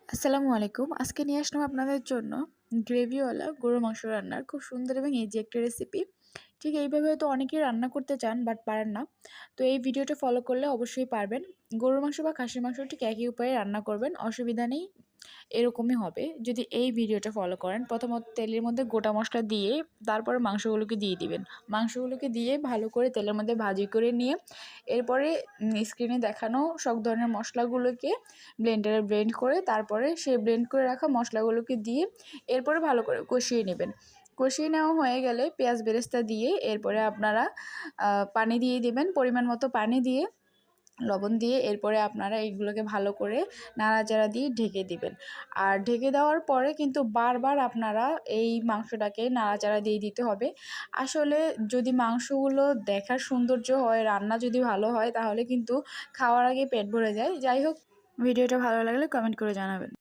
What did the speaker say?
আসসালামু আলাইকুম। আজকে নিয়ে আসলাম আপনাদের জন্য গ্রেভিওয়ালা গরুর মাংস রান্নার খুব সুন্দর এবং ইজি একটা রেসিপি। ঠিক এইভাবে হয়তো অনেকেই রান্না করতে চান বাট পারেন না। তো এই ভিডিওটা ফলো করলে অবশ্যই পারবেন। গরুর মাংস বা খাসির মাংস ঠিক একই উপায়ে রান্না করবেন, অসুবিধা নেই। এরকমই হবে যদি এই ভিডিওটা ফলো করেন। প্রথমত তেলের মধ্যে গোটা মশলা দিয়ে তারপরে মাংসগুলোকে দিয়ে দিবেন। মাংসগুলোকে দিয়ে ভালো করে তেলের মধ্যে ভাজি করে নিয়ে এরপরে স্ক্রিনে দেখানো সব ধরনের মশলাগুলোকে ব্লেন্ডারে ব্লেন্ড করে তারপরে সেই ব্লেন্ড করে রাখা মশলাগুলোকে দিয়ে এরপরে ভালো করে কষিয়ে নেবেন। কষিয়ে নেওয়া হয়ে গেলে পেঁয়াজ বেরেস্তা দিয়ে এরপরে আপনারা পানি দিয়ে দিবেন, পরিমাণ মতো পানি দিয়ে লবণ দিয়ে এরপরে আপনারা এইগুলোকে ভালো করে নাড়াচাড়া দিয়ে ঢেকে দিবেন। আর ঢেকে দেওয়ার পরে কিন্তু বারবার আপনারা এই মাংসটাকে নাড়াচাড়া দিয়ে দিতে হবে। আসলে যদি মাংসগুলো দেখার সৌন্দর্য হয়, রান্না যদি ভালো হয় তাহলে কিন্তু খাওয়ার আগে পেট ভরে যায়। যাই হোক, ভিডিওটা ভালো লাগলে কমেন্ট করে জানাবেন।